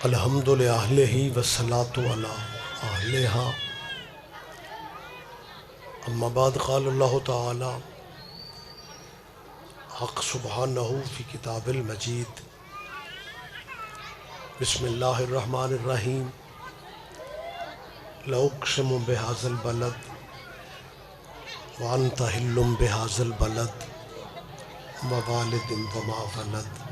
الحمد للہ والصلاۃ علی اہلہا اما بعد قال اللہ تعالی حق سبحانہ فی کتاب المجید بسم اللہ الرحمن الرحیم لاقسم بہذا البلد وانت حل بہذا البلد ووالد وما ولد۔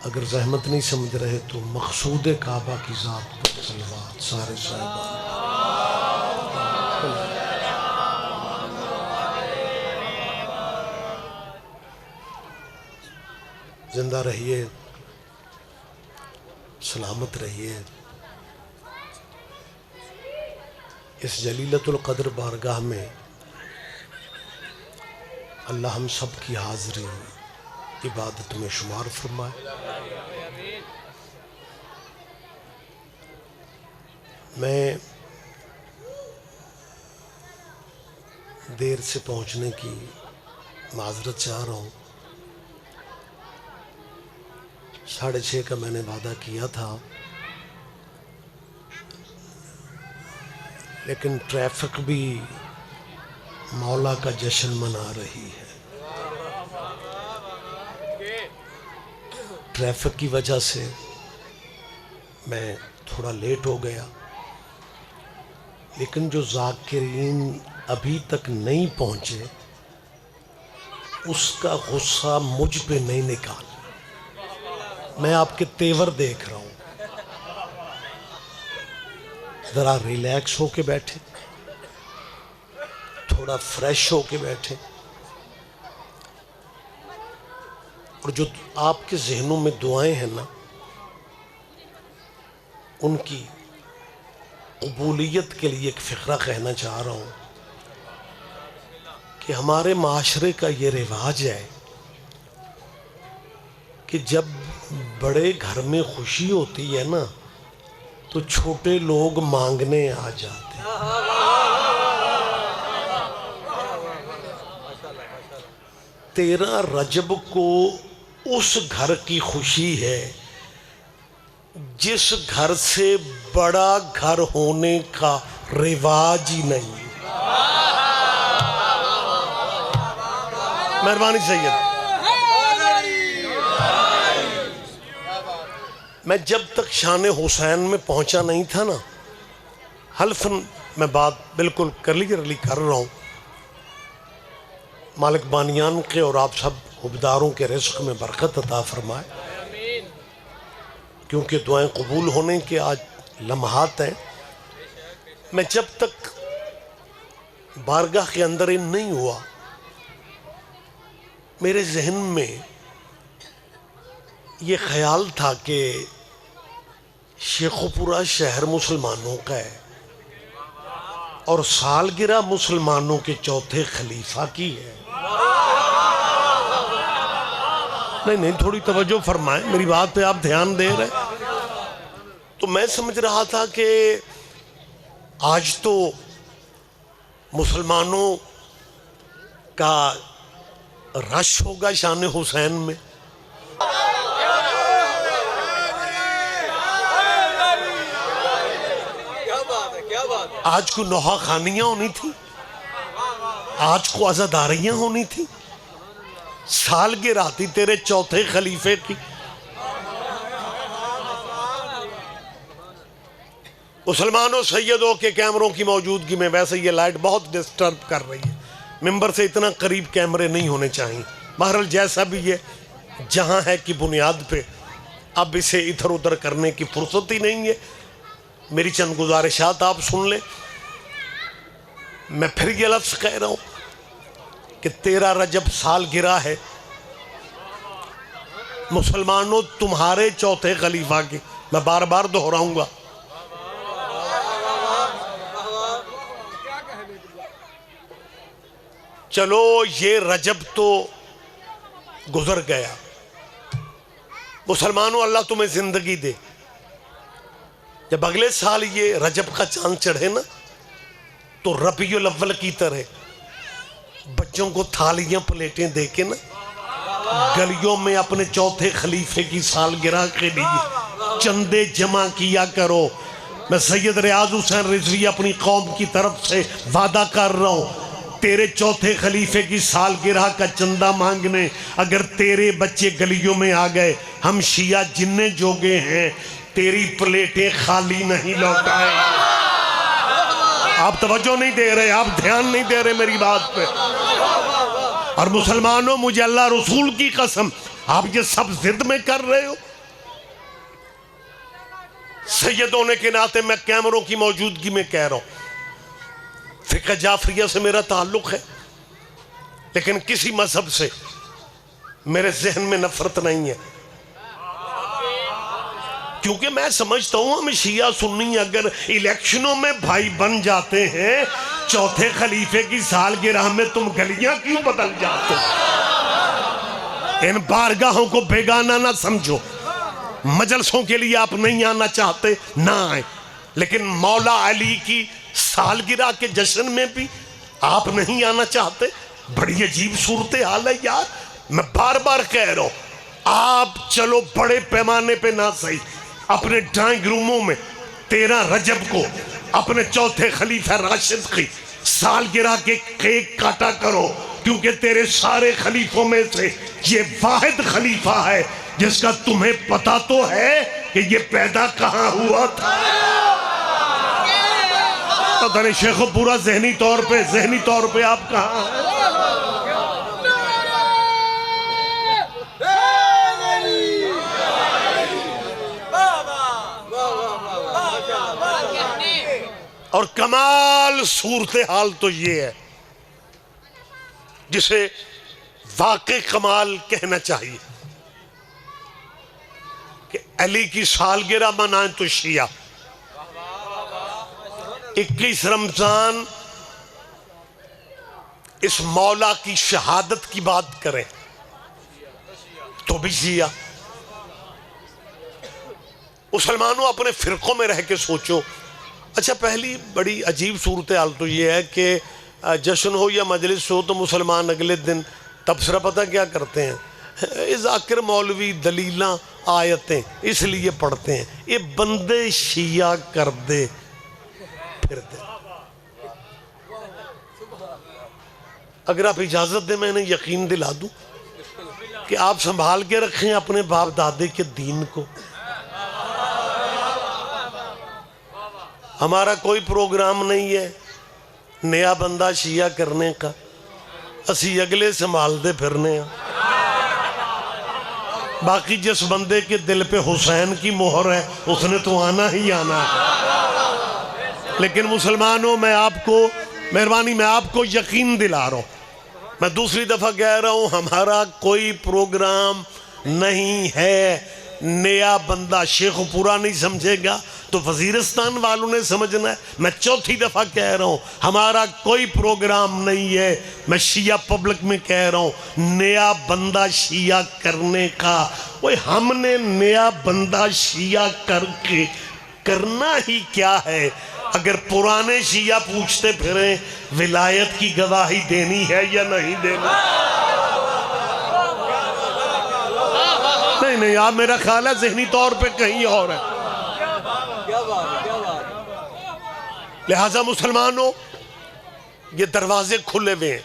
اگر زحمت نہیں سمجھ رہے تو مقصود کعبہ کی ذات پر صلوات سارے صاحبان۔ زندہ رہیے، سلامت رہیے۔ اس جلیلۃ القدر بارگاہ میں اللہ ہم سب کی حاضری عبادت میں شمار فرمائے۔ میں دیر سے پہنچنے کی معذرت چاہ رہا ہوں۔ 6:30 کا میں نے وعدہ کیا تھا، لیکن ٹریفک بھی مولا کا جشن منا رہی ہے۔ ٹریفک کی وجہ سے میں تھوڑا لیٹ ہو گیا، لیکن جو ذاکرین ابھی تک نہیں پہنچے اس کا غصہ مجھ پہ نہیں نکال۔ میں آپ کے تیور دیکھ رہا ہوں، ذرا ریلیکس ہو کے بیٹھے، تھوڑا فریش ہو کے بیٹھے، اور جو آپ کے ذہنوں میں دعائیں ہیں نا، ان کی قبولیت کے لیے ایک فقرہ کہنا چاہ رہا ہوں کہ ہمارے معاشرے کا یہ رواج ہے کہ جب بڑے گھر میں خوشی ہوتی ہے نا تو چھوٹے لوگ مانگنے آ جاتے ہیں۔ 13 رجب کو اس گھر کی خوشی ہے جس گھر سے بڑا گھر ہونے کا رواج ہی نہیں۔ مہربانی سید۔ میں جب تک شان حسین میں پہنچا نہیں تھا نا، حلفاً میں بات بالکل کلیئرلی کر رہا ہوں، مالک بانیان کے اور آپ سب حبداروں کے رزق میں برکت عطا فرمائے، کیونکہ دعائیں قبول ہونے کے آج لمحات ہیں۔ میں جب تک بارگاہ کے اندر نہیں ہوا، میرے ذہن میں یہ خیال تھا کہ شیخوپورہ شہر مسلمانوں کا ہے اور سالگرہ مسلمانوں کے چوتھے خلیفہ کی ہے۔ نہیں تھوڑی توجہ فرمائیں، میری بات پہ آپ دھیان دے رہے۔ تو میں سمجھ رہا تھا کہ آج تو مسلمانوں کا رش ہوگا شان حسین میں۔ آج کو نوحہ خانیاں ہونی تھی، آج کو عزاداریاں ہونی تھی، سالگرہ تھی تیرے چوتھے خلیفے کی۔ مسلمانوں سیدوں کے کیمروں کی موجودگی میں ویسے یہ لائٹ بہت ڈسٹرب کر رہی ہے، ممبر سے اتنا قریب کیمرے نہیں ہونے چاہیے۔ بہرحال جیسا بھی یہ جہاں ہے کی بنیاد پہ اب اسے ادھر ادھر کرنے کی فرصت ہی نہیں ہے۔ میری چند گزارشات آپ سن لیں۔ میں پھر یہ لفظ کہہ رہا ہوں کہ 13 رجب سالگرہ ہے مسلمانوں تمہارے چوتھے خلیفہ کی۔ میں بار بار دہراؤں گا، چلو یہ رجب تو گزر گیا، مسلمانوں اللہ تمہیں زندگی دے، جب اگلے سال یہ رجب کا چاند چڑھے نا تو ربیع الاول کی طرح بچوں کو تھالیاں پلیٹیں دے کے نا گلیوں میں اپنے چوتھے خلیفے کی سالگرہ کے لیے چندے جمع کیا کرو. میں سید ریاض حسین رضوی اپنی قوم کی طرف سے وعدہ کر رہا ہوں، تیرے چوتھے خلیفے کی سالگرہ کا چندہ مانگنے اگر تیرے بچے گلیوں میں آ گئے، ہم شیعہ جننے جوگے ہیں تیری پلیٹیں خالی نہیں لوٹائیں. آپ توجہ نہیں دے رہے، آپ دھیان نہیں دے رہے میری بات پہ. اور مسلمانوں، مجھے اللہ رسول کی قسم، آپ یہ سب ضد میں کر رہے ہو. سید ہونے کے ناطے میں کیمروں کی موجودگی میں کہہ رہا ہوں، فقہ جعفریہ سے میرا تعلق ہے، لیکن کسی مذہب سے میرے ذہن میں نفرت نہیں ہے، کیونکہ میں سمجھتا ہوں ہم شیعہ سنی اگر الیکشنوں میں بھائی بن جاتے ہیں، چوتھے خلیفے کی سالگرہ میں تم گلیاں کیوں بدل جاتے؟ ان بارگاہوں کو بیگانہ نہ سمجھو. مجلسوں کے لیے آپ نہیں آنا چاہتے، نہ آئیں، لیکن مولا علی کی سالگرہ کے جشن میں بھی آپ نہیں آنا چاہتے. بڑی عجیب صورتحال ہے یار. میں بار بار کہہ رہا ہوں، آپ چلو بڑے پیمانے پہ نہ صحیح اپنے ڈرائنگ روموں میں 13 رجب کو اپنے چوتھے خلیفہ راشد کی سالگرہ کے کیک کاٹا کرو، کیونکہ تیرے سارے خلیفوں میں سے یہ واحد خلیفہ ہے جس کا تمہیں پتا تو ہے کہ یہ پیدا کہاں ہوا تھا. پتہ نہیں شیخو پورا ذہنی طور پہ آپ کہاں ہیں؟ اور کمال صورتحال تو یہ ہے جسے واقع کمال کہنا چاہیے کہ علی کی سالگرہ منائیں تو شیعہ 21 رمضان اس مولا کی شہادت کی بات کریں تو بھی شیعہ. مسلمانوں اپنے فرقوں میں رہ کے سوچو. اچھا، پہلی بڑی عجیب صورتحال تو یہ ہے کہ جشن ہو یا مجلس ہو تو مسلمان اگلے دن تبصرہ پتہ کیا کرتے ہیں؟ ذاکر مولوی دلیلاں آیتیں اس لیے پڑھتے ہیں، یہ بندے شیعہ کر دے پھر دے. اگر آپ اجازت دیں میں انہیں یقین دلا دوں کہ آپ سنبھال کے رکھیں اپنے باپ دادے کے دین کو. ہمارا کوئی پروگرام نہیں ہے نیا بندہ شیعہ کرنے کا، اسی اگلے سنبھال دے پھرنے ہیں. باقی جس بندے کے دل پہ حسین کی مہر ہے اس نے تو آنا ہی آنا ہے. لیکن مسلمانوں، میں آپ کو مہربانی میں آپ کو یقین دلا رہا ہوں، میں دوسری دفعہ کہہ رہا ہوں، ہمارا کوئی پروگرام نہیں ہے نیا بندہ. شیخ پورا نہیں سمجھے گا تو وزیرستان والوں نے سمجھنا ہے. میں چوتھی دفعہ کہہ رہا ہوں، ہمارا کوئی پروگرام نہیں ہے، میں شیعہ پبلک میں کہہ رہا ہوں، نیا بندہ شیعہ کرنے کا. وہ ہم نے نیا بندہ شیعہ کر کے کرنا ہی کیا ہے؟ اگر پرانے شیعہ پوچھتے پھریں ولایت کی گواہی دینی ہے یا نہیں دینی؟ نہیں آپ میرا خیال ہے ذہنی طور پہ کہیں اور ہے. لہٰذا مسلمانوں، یہ دروازے کھلے ہوئے ہیں.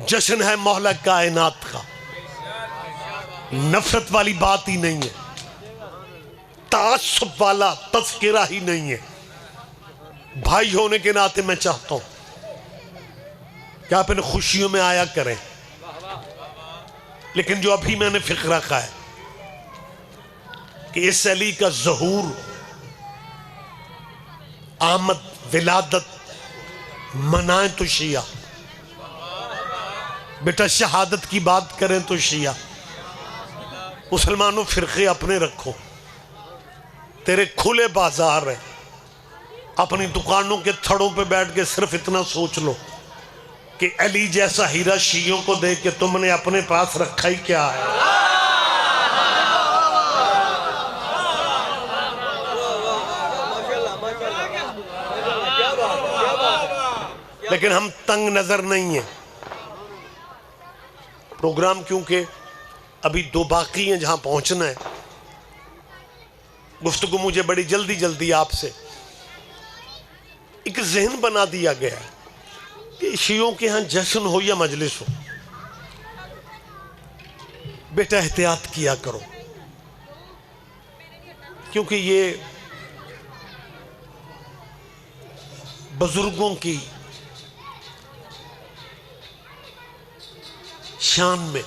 جشن ہے مولا کائنات کا، نفرت والی بات ہی نہیں ہے، تعصب والا تذکرہ ہی نہیں ہے. بھائی ہونے کے ناطے میں چاہتا ہوں کہ آپ ان خوشیوں میں آیا کریں، لیکن جو ابھی میں نے فقرہ کہا ہے کہ اس علی کا ظہور، آمد، ولادت منائیں تو شیعہ، بیٹا شہادت کی بات کریں تو شیعہ. مسلمانوں فرقے اپنے رکھو، تیرے کھلے بازار ہیں. اپنی دکانوں کے تھڑوں پہ بیٹھ کے صرف اتنا سوچ لو کہ علی جیسا ہیرا شیعوں کو دے کے تم نے اپنے پاس رکھا ہی کیا ہے. لیکن ہم تنگ نظر نہیں ہیں. پروگرام کیونکہ ابھی 2 باقی ہیں جہاں پہنچنا ہے. گفتگو مجھے بڑی جلدی جلدی آپ سے ایک ذہن بنا دیا گیا کہ شیعوں کے ہاں جشن ہو یا مجلس ہو، بیٹا احتیاط کیا کرو، کیونکہ یہ بزرگوں کی شان میں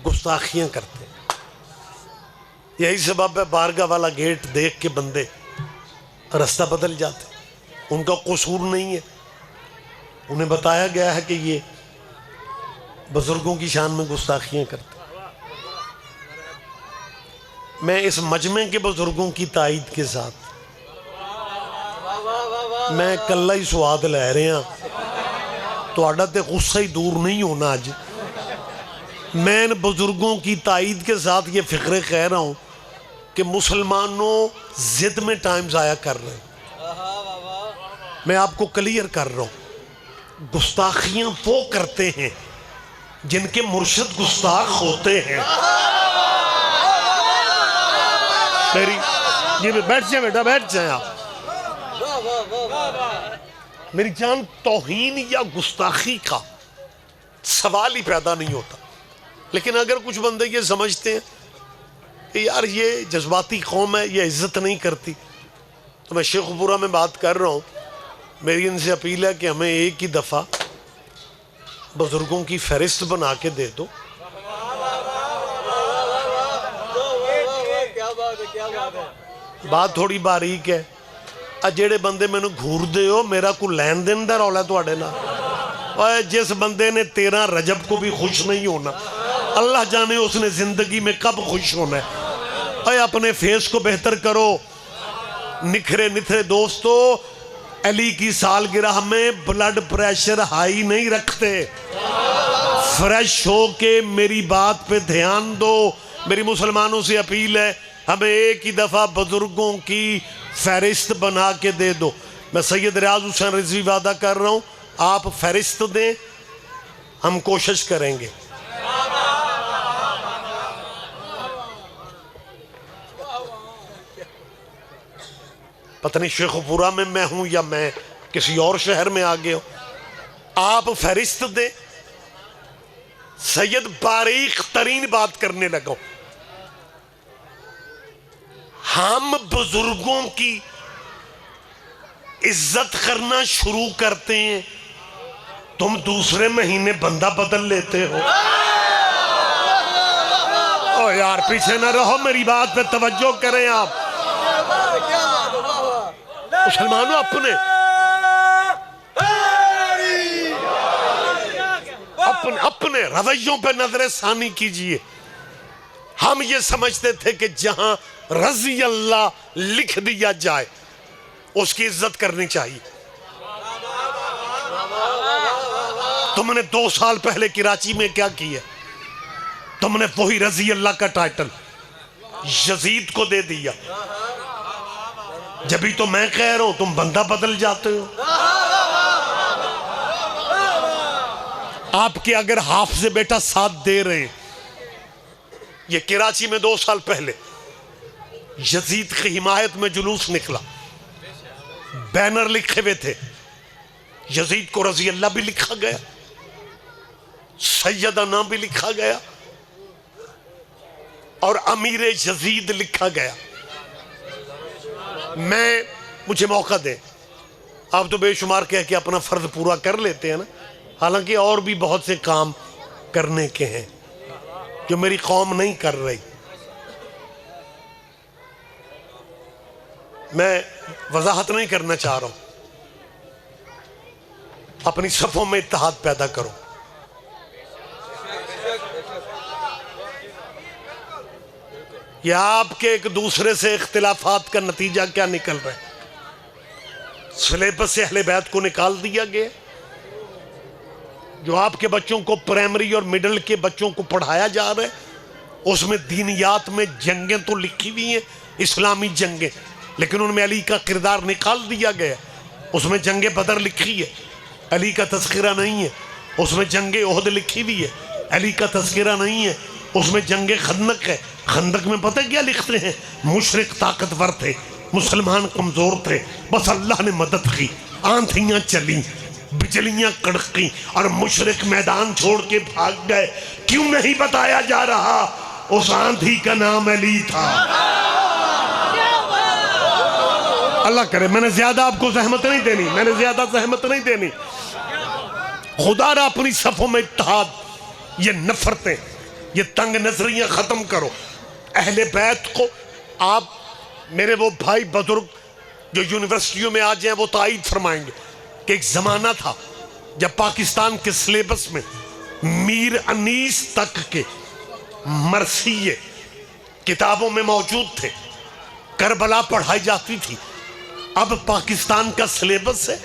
گستاخیاں کرتے ہیں۔ یہی سبب ہے بارگاہ والا گیٹ دیکھ کے بندے رستہ بدل جاتے، ان کا قصور نہیں ہے، انہیں بتایا گیا ہے کہ یہ بزرگوں کی شان میں گستاخیاں کرتے۔ میں اس مجمع کے بزرگوں کی تائید کے ساتھ میں کلہ ہی سواد لے رہے ہیں، تو آڈا تے غصہ ہی دور نہیں ہونا آج۔ میں ان بزرگوں کی تائید کے ساتھ یہ فقرے کہہ رہا ہوں کہ مسلمانوں ضد میں ٹائم ضائع کر رہے ہیں۔ میں آپ کو کلیئر کر رہا ہوں، گستاخیاں وہ کرتے ہیں جن کے مرشد گستاخ ہوتے ہیں۔ میری بیٹھ جائیں بیٹا، بیٹھ جائیں آپ۔ میری جان، توہین یا گستاخی کا سوال ہی پیدا نہیں ہوتا، لیکن اگر کچھ بندے یہ سمجھتے ہیں کہ یار یہ جذباتی قوم ہے، یہ عزت نہیں کرتی، تو میں شیخ پورہ میں بات کر رہا ہوں، میری ان سے اپیل ہے کہ ہمیں ایک ہی دفعہ بزرگوں کی فہرست بنا کے دے دو۔ بات تھوڑی باریک ہے، جیڑے بندے میں نے گھور دے ہو، میرا کو لین دین دا رولا تو اڑے نا۔ جس بندے نے 13 رجب کو بھی خوش نہیں ہونا، اللہ جانے اس نے زندگی میں کب خوش ہونا ہے۔ اپنے فیس کو بہتر کرو، نکھرے نتھرے دوستو، علی کی سالگرہ میں بلڈ پریشر ہائی نہیں رکھتے۔ فریش ہو کے میری بات پہ دھیان دو۔ میری مسلمانوں سے اپیل ہے، ہمیں ایک ہی دفعہ بزرگوں کی فہرست بنا کے دے دو۔ میں سید ریاض حسین رضوی وعدہ کر رہا ہوں، آپ فہرست دیں، ہم کوشش کریں گے۔ پتہ نہیں شیخ پورہ میں میں ہوں یا میں کسی اور شہر میں آگے ہوں، آپ فہرست دیں۔ سید باریک ترین بات کرنے لگا، ہم بزرگوں کی عزت کرنا شروع کرتے ہیں، تم دوسرے مہینے بندہ بدل لیتے ہو۔ او یار پیچھے نہ رہو، میری بات پہ توجہ کریں آپ۔ مسلمانوں اپنے رویوں پہ نظر ثانی کیجئے۔ ہم یہ سمجھتے تھے کہ جہاں رضی اللہ لکھ دیا جائے اس کی عزت کرنی چاہیے۔ تم نے 2 سال پہلے کراچی میں کیا کیا؟ تم نے وہی رضی اللہ کا ٹائٹل یزید کو دے دیا۔ جبھی تو میں کہہ رہا ہوں تم بندہ بدل جاتے ہو۔ آپ کے اگر حافظ بیٹا ساتھ دے رہے ہیں، یہ کراچی میں 2 سال پہلے یزید کی حمایت میں جلوس نکلا، بینر لکھے ہوئے تھے، یزید کو رضی اللہ بھی لکھا گیا، سیدہ نام بھی لکھا گیا، اور امیر یزید لکھا گیا۔ مجھے موقع دیں، آپ تو بے شمار کہہ کے اپنا فرض پورا کر لیتے ہیں نا، حالانکہ اور بھی بہت سے کام کرنے کے ہیں جو میری قوم نہیں کر رہی۔ میں وضاحت نہیں کرنا چاہ رہا ہوں، اپنی صفوں میں اتحاد پیدا کرو۔ یہ آپ کے ایک دوسرے سے اختلافات کا نتیجہ کیا نکل رہا ہے؟ سلیبس سے اہل بیت کو نکال دیا گیا، جو آپ کے بچوں کو پرائمری اور مڈل کے بچوں کو پڑھایا جا رہا ہے، اس میں دینیات میں جنگیں تو لکھی ہوئی ہیں، اسلامی جنگیں، لیکن ان میں علی کا کردار نکال دیا گیا۔ اس میں جنگ بدر لکھی ہے، علی کا تذکرہ نہیں ہے۔ اس میں جنگ احد لکھی ہوئی ہے، علی کا تذکرہ نہیں ہے۔ اس میں جنگ خندق ہے. خندق میں پتہ کیا لکھتے ہیں؟ مشرق طاقتور تھے، مسلمان کمزور تھے، بس اللہ نے مدد کی، آندھیاں چلیں، بجلیاں کڑکیں اور مشرق میدان چھوڑ کے بھاگ گئے. کیوں نہیں بتایا جا رہا؟ اس آندھی کا نام علی تھا. اللہ کرے میں نے زیادہ آپ کو زحمت نہیں دینی. خدا را اپنی صفوں میں اتحاد، یہ نفرتیں، یہ تنگ نظریاں ختم کرو. اہل بیت کو آپ، میرے وہ بھائی بزرگ جو یونیورسٹیوں میں آج ہیں وہ تائید فرمائیں گے کہ ایک زمانہ تھا جب پاکستان کے سلیبس میں میر انیس تک کے مرثیے کتابوں میں موجود تھے، کربلا پڑھائی جاتی تھی. اب پاکستان کا سلیبس ہے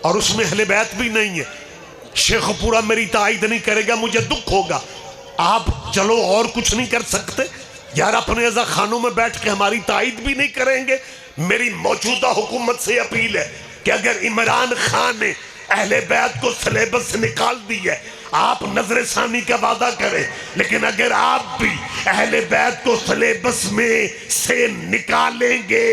اور اس میں اہل بیت بھی نہیں ہے. شیخ پورا میری تائید نہیں کرے گا، مجھے دکھ ہوگا. آپ چلو اور کچھ نہیں کر سکتے یار، اپنے عزا خانوں میں بیٹھ کے ہماری تائید بھی نہیں کریں گے. میری موجودہ حکومت سے اپیل ہے کہ اگر عمران خان نے اہل بیت کو سلیبس سے نکال دی ہے، آپ نظر ثانی کا وعدہ کریں، لیکن اگر آپ بھی اہل بیت کو سلیبس میں سے نکالیں گے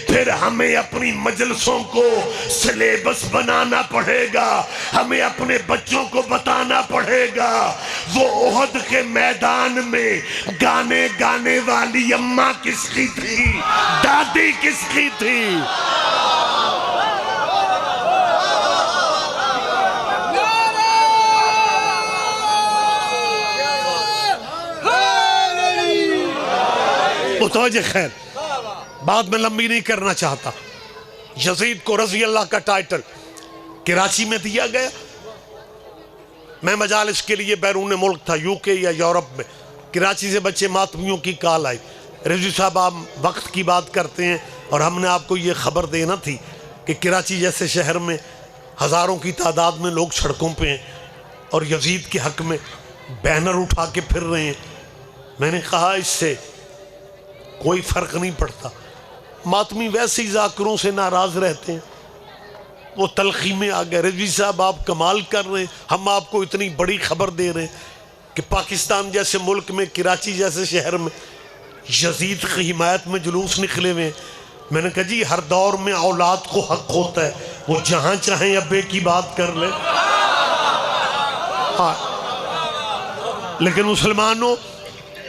پھر ہمیں اپنی مجلسوں کو سلیبس بنانا پڑے گا. ہمیں اپنے بچوں کو بتانا پڑے گا وہ احد کے میدان میں گانے گانے والی اماں کس کی تھی، دادی کس کی تھی. متوجہ خیر، بات میں لمبی نہیں کرنا چاہتا. یزید کو رضی اللہ کا ٹائٹل کراچی میں دیا گیا. میں مجالس کے لیے بیرون ملک تھا، یو کے یا یورپ میں. کراچی سے بچے ماتمیوں کی کال آئی، رضوی صاحب آپ وقت کی بات کرتے ہیں اور ہم نے آپ کو یہ خبر دینا تھی کہ کراچی جیسے شہر میں ہزاروں کی تعداد میں لوگ سڑکوں پہ ہیں اور یزید کے حق میں بینر اٹھا کے پھر رہے ہیں. میں نے کہا اس سے کوئی فرق نہیں پڑتا. ماتمی ویسے ہی ذاکروں سے ناراض رہتے ہیں. وہ تلخی میں آ گئے، رضوی صاحب آپ کمال کر رہے ہیں، ہم آپ کو اتنی بڑی خبر دے رہے ہیں کہ پاکستان جیسے ملک میں، کراچی جیسے شہر میں یزید کی حمایت میں جلوس نکلے ہوئے ہیں. میں نے کہا جی ہر دور میں اولاد کو حق ہوتا ہے، وہ جہاں چاہیں ابے کی بات کر لیں. ہاں لیکن مسلمانوں،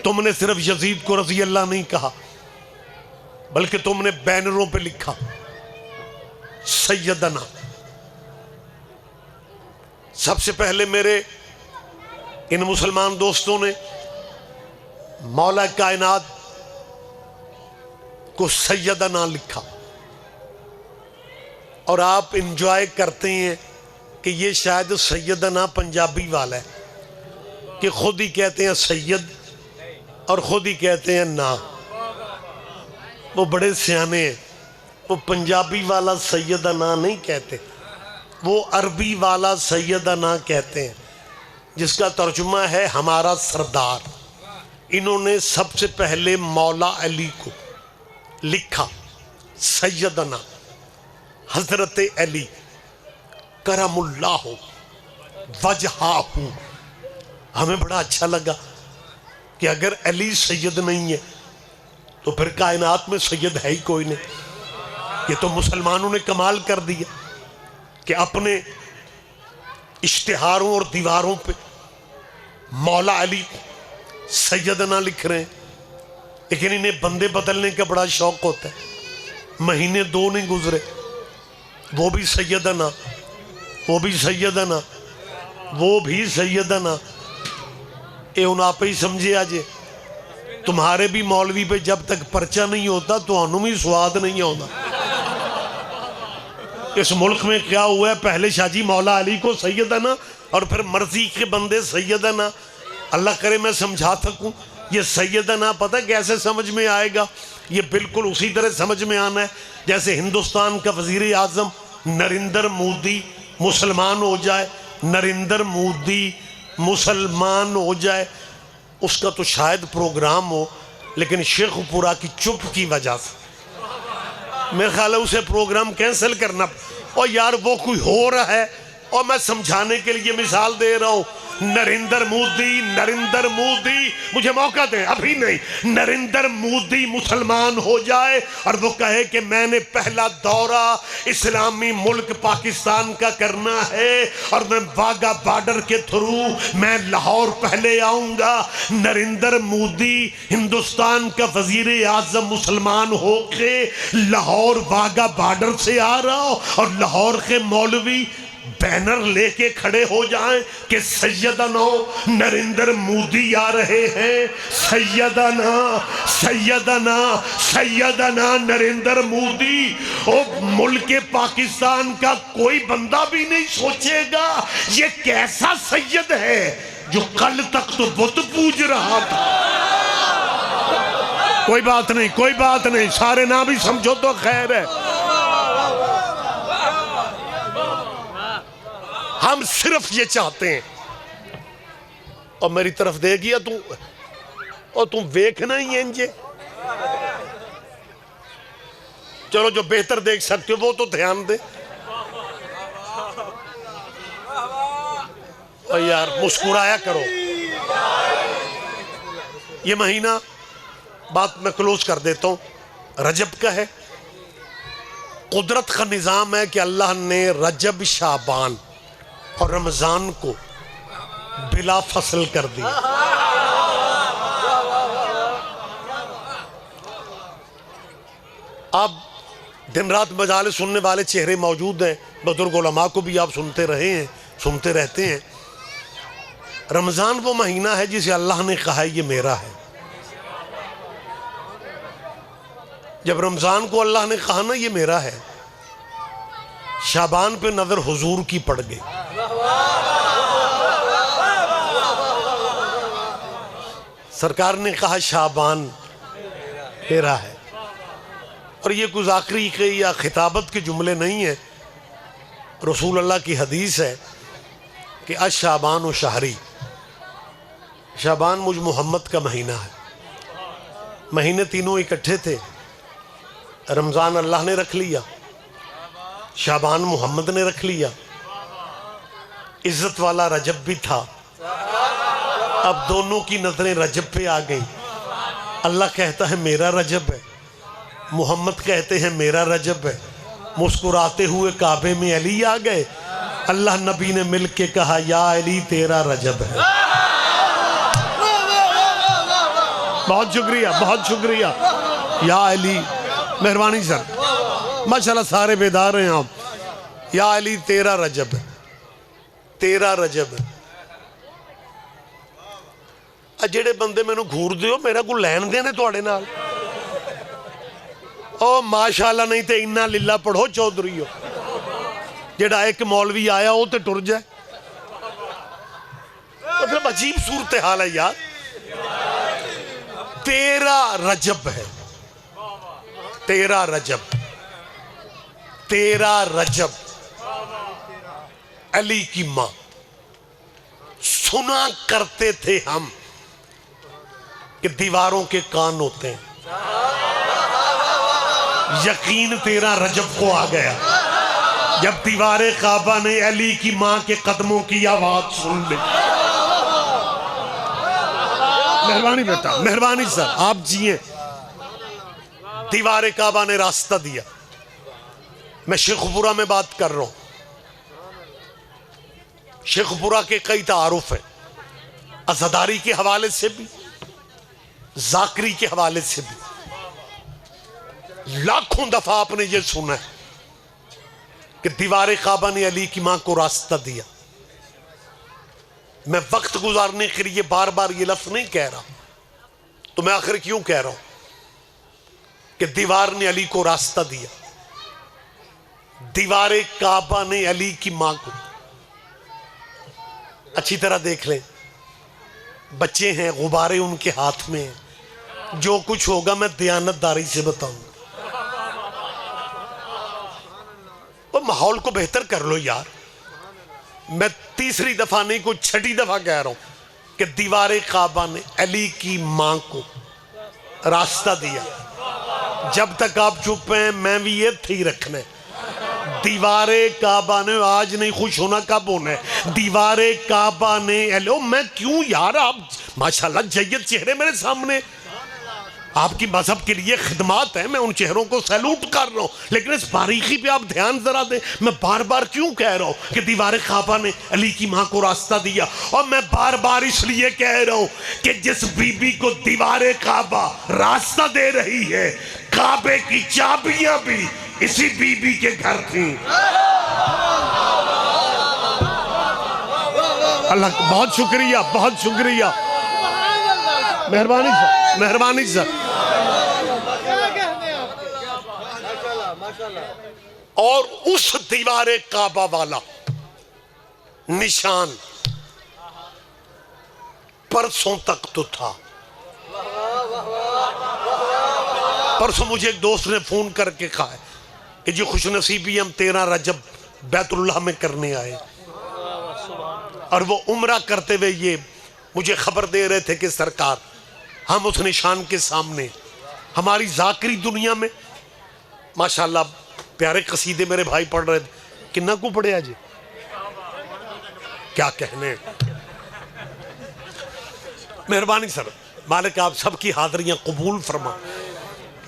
تم نے صرف یزید کو رضی اللہ نہیں کہا بلکہ تم نے بینروں پہ لکھا سیدنا. سب سے پہلے میرے ان مسلمان دوستوں نے مولا کائنات کو سیدنا لکھا اور آپ انجوائے کرتے ہیں کہ یہ شاید سیدنا پنجابی والا ہے کہ خود ہی کہتے ہیں سید اور خود ہی کہتے ہیں نا. وہ بڑے سیانے ہیں، وہ پنجابی والا سیدنا نہیں کہتے، وہ عربی والا سیدنا کہتے ہیں جس کا ترجمہ ہے ہمارا سردار. انہوں نے سب سے پہلے مولا علی کو لکھا سیدنا حضرت علی کرم اللہ وجہہ. ہمیں بڑا اچھا لگا کہ اگر علی سید نہیں ہے تو پھر کائنات میں سید ہے ہی کوئی نہیں. یہ تو مسلمانوں نے کمال کر دیا کہ اپنے اشتہاروں اور دیواروں پہ مولا علی سیدنا لکھ رہے ہیں. لیکن انہیں بندے بدلنے کا بڑا شوق ہوتا ہے. مہینے 2 نہیں گزرے وہ بھی سیدنا، وہ بھی سیدنا، وہ بھی سیدنا. اے ان آپ ہی سمجھے آجے تمہارے بھی مولوی پہ جب تک پرچہ نہیں ہوتا تو انہوں بھی سواد نہیں ہوتا. اس ملک میں کیا ہوا ہے، پہلے شاہ جی مولا علی کو سیدنا اور پھر مرضی کے بندے سیدنا. اللہ کرے میں سمجھا سکوں. یہ سیدنا پتہ کیسے سمجھ میں آئے گا؟ یہ بالکل اسی طرح سمجھ میں آنا ہے جیسے ہندوستان کا وزیر اعظم نریندر مودی مسلمان ہو جائے، نریندر مودی مسلمان ہو جائے. اس کا تو شاید پروگرام ہو لیکن شیخ پورا کی چپ کی وجہ سے میرے خیال ہے اسے پروگرام کینسل کرنا. اور یار وہ کوئی ہو رہا ہے اور میں سمجھانے کے لیے مثال دے رہا ہوں. نریندر مودی مجھے موقع دیں، ابھی نہیں، نریندر مودی مسلمان ہو جائے اور وہ کہے کہ میں نے پہلا دورہ اسلامی ملک پاکستان کا کرنا ہے اور میں واگا بارڈر کے تھرو میں لاہور پہلے آؤں گا، نریندر مودی ہندوستان کا وزیر اعظم مسلمان ہو کے لاہور واگا بارڈر سے آ رہا ہو اور لاہور کے مولوی بینر لے کے کھڑے ہو جائیں کہ سیدنا نریندر مودی آ رہے ہیں، سیدنا نریندر مودی، ملک پاکستان کا کوئی بندہ بھی نہیں سوچے گا یہ کیسا سید ہے جو کل تک تو بت پوج رہا تھا۔ کوئی بات نہیں، سارے نام بھی سمجھو تو خیر ہے۔ ہم صرف یہ چاہتے ہیں، اور میری طرف دے گیا تم ویکھنا ہی ہے انجے، چلو جو بہتر دیکھ سکتے ہو وہ تو دھیان دے۔ اور یار مسکرایا کرو۔ یہ مہینہ بات میں کلوز کر دیتا ہوں، رجب کا ہے۔ قدرت کا نظام ہے کہ اللہ نے رجب، شعبان اور رمضان کو بلا فصل کر دیا۔ اب دن رات مجالس سننے والے چہرے موجود ہیں، بزرگ علماء کو بھی آپ سنتے رہتے ہیں۔ رمضان وہ مہینہ ہے جسے اللہ نے کہا ہے یہ میرا ہے۔ جب رمضان کو اللہ نے کہا نا یہ میرا ہے، شعبان پہ نظر حضور کی پڑ گئی۔ سرکار نے کہا شعبان میرا ہے، اور یہ کوئی ذاکری یا خطابت کے جملے نہیں ہیں، رسول اللہ کی حدیث ہے کہ الشعبان و شہری، شعبان مجھ محمد کا مہینہ ہے۔ مہینے تینوں اکٹھے تھے، رمضان اللہ نے رکھ لیا، شعبان محمد نے رکھ لیا، عزت والا رجب بھی تھا، اب دونوں کی نظریں رجب پہ آ گئیں۔ اللہ کہتا ہے میرا رجب ہے، محمد کہتے ہیں میرا رجب ہے، مسکراتے ہوئے کعبے میں علی آ گئے، اللہ نبی نے مل کے کہا یا علی تیرا رجب ہے۔ بہت شکریہ یا علی، مہربانی سر، ماشاءاللہ سارے بیدار ہیں آپ۔ یا علی تیرا رجب ہے۔ جڑے بندے میں نے گھور دیو میرا کو لین دینے توڑے نال، او ماشاءاللہ نہیں تے انہا للہ پڑھو چودھری ہو، جڑا ایک مولوی آیا ہو تے ٹر جائے۔ مطلب عجیب صورتحال ہے یار۔ تیرا رجب ہے، تیرا رجب، علی کی ماں۔ سنا کرتے تھے ہم کہ دیواروں کے کان ہوتے ہیں، یقین تیرا رجب کو آ گیا جب دیوار کعبہ نے علی کی ماں کے قدموں کی آواز سن لی۔ مہربانی بیٹا، مہربانی سر، آپ جیئے۔ دیوار کعبہ نے راستہ دیا۔ میں شیخ پورہ میں بات کر رہا ہوں، شیخ پورہ کے کئی تعارف ہیں، عزاداری کے حوالے سے بھی، ذاکری کے حوالے سے بھی۔ لاکھوں دفعہ آپ نے یہ سنا ہے کہ دیوار کعبہ نے علی کی ماں کو راستہ دیا۔ میں وقت گزارنے کے لیے بار بار یہ لفظ نہیں کہہ رہا، تو میں آخر کیوں کہہ رہا ہوں کہ دیوار نے علی کو راستہ دیا، دیوار کعبہ نے علی کی ماں کو۔ اچھی طرح دیکھ لیں، بچے ہیں، غبارے ان کے ہاتھ میں ہیں، جو کچھ ہوگا میں دیانتداری سے بتاؤں گا۔ وہ ماحول کو بہتر کر لو یار۔ میں تیسری دفعہ نہیں کوئی چھٹی دفعہ کہہ رہا ہوں کہ دیوار کعبہ نے علی کی ماں کو راستہ دیا۔ جب تک آپ چپ ہیں میں بھی یہ تھی رکھنے، دیوار کعبہ نے آج نہیں خوش ہونا کب ہونا ہے؟ دیوار کعبہ نے ہیلو میں کیوں یار آپ ماشاءاللہ جید چہرے میرے سامنے آپ کی مذہب کے لیے خدمات ہیں میں ان چہروں کو سیلوٹ کر رہا ہوں لیکن اس باریکی پہ آپ دھیان ذرا دیں میں بار بار کیوں کہہ رہا ہوں کہ دیوار کعبہ نے علی کی ماں کو راستہ دیا اور میں بار بار اس لیے کہہ رہا ہوں کہ جس بی بی کو دیوار کعبہ راستہ دے رہی ہے کعبے کی چابیاں بھی اسی بی بی کے گھر تھیں اللہ بہت شکریہ مہربانی سر اور اس دیوار کعبہ والا نشان پرسوں تک تو تھا پرسوں مجھے ایک دوست نے فون کر کے کہا ہے کہ جی خوش نصیبی ہم 13 رجب بیت اللہ میں کرنے آئے اور وہ عمرہ کرتے ہوئے یہ مجھے خبر دے رہے تھے کہ سرکار ہم اس نشان کے سامنے ہماری ذاکری دنیا میں ماشاءاللہ پیارے قصیدے میرے بھائی پڑھ رہے تھے کنہ کو پڑھے آجے کیا کہنے مہربانی سر مالک آپ سب کی حاضریاں قبول فرما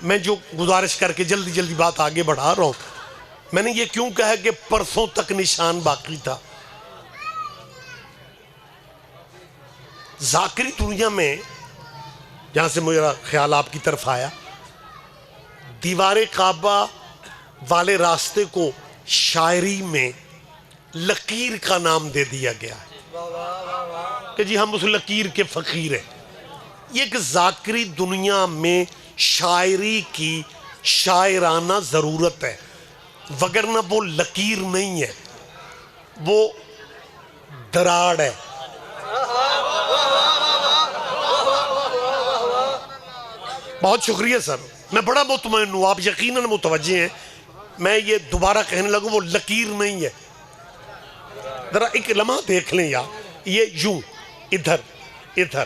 میں جو گزارش کر کے جلدی بات آگے بڑھا رہا ہوں میں نے یہ کیوں کہا کہ پرسوں تک نشان باقی تھا ذاکری دنیا میں جہاں سے میرا خیال آپ کی طرف آیا دیوار کعبہ والے راستے کو شاعری میں لکیر کا نام دے دیا گیا ہے کہ جی ہم اس لکیر کے فقیر ہیں یہ ایک ذاکری دنیا میں شاعری کی شاعرانہ ضرورت ہے وگرنہ وہ لکیر نہیں ہے وہ دراڑ ہے بہت شکریہ سر میں بڑا مطمئن ہوں آپ یقیناً متوجہ ہیں میں یہ دوبارہ کہنے لگوں وہ لکیر نہیں ہے ذرا ایک لمحہ دیکھ لیں یار یہ یوں ادھر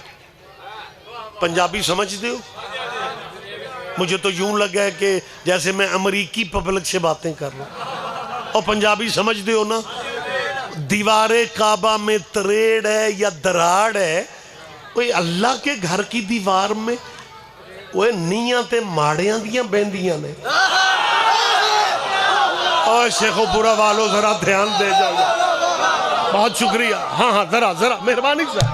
پنجابی سمجھتے ہو مجھے تو یوں لگا ہے کہ جیسے میں امریکی پبلک سے باتیں کر رہا ہوں اور پنجابی سمجھتے ہو نا دیوار کعبہ میں تریڑ ہے یا دراڑ ہے کوئی اللہ کے گھر کی دیوار میں وہ نیاں تے ماڑیاں دیاں بیندیاں نے اور شیخ و پورا والو ذرا دھیان دے جاؤ بہت شکریہ ہاں ذرا مہربانی سے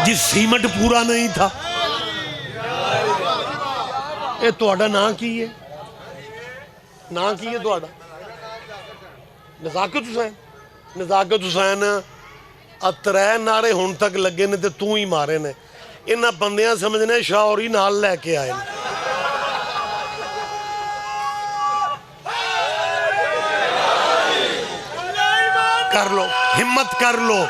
جی سیمٹ پورا نہیں تھا اے توڑا نا کی ہے توڑا نزاکت حسین اترے نعرے ہون تک لگے نے تے تو ہی مارے نے انہاں بندیاں سمجھنے شاعری نال لے کے آئے کر لو ہمت کر لو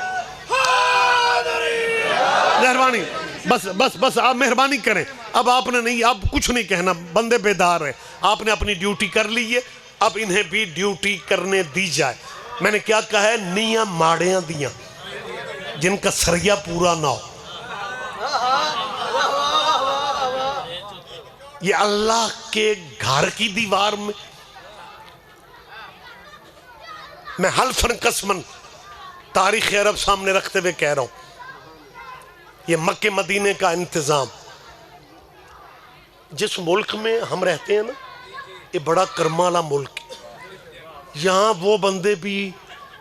مہربانی بس آپ مہربانی کریں اب آپ نے نہیں اب کچھ نہیں کہنا بندے بیدار ہیں آپ نے اپنی ڈیوٹی کر لی ہے اب انہیں بھی ڈیوٹی کرنے دی جائے میں نے کیا کہا ہے نیاں ماڑیاں دیاں جن کا سریا پورا نہ ہو یہ اللہ کے گھر کی دیوار میں حلفاً قسماً تاریخ عرب سامنے رکھتے ہوئے کہہ رہا ہوں یہ مکہ مدینے کا انتظام جس ملک میں ہم رہتے ہیں نا یہ بڑا کرمالا ملک ہے یہاں وہ بندے بھی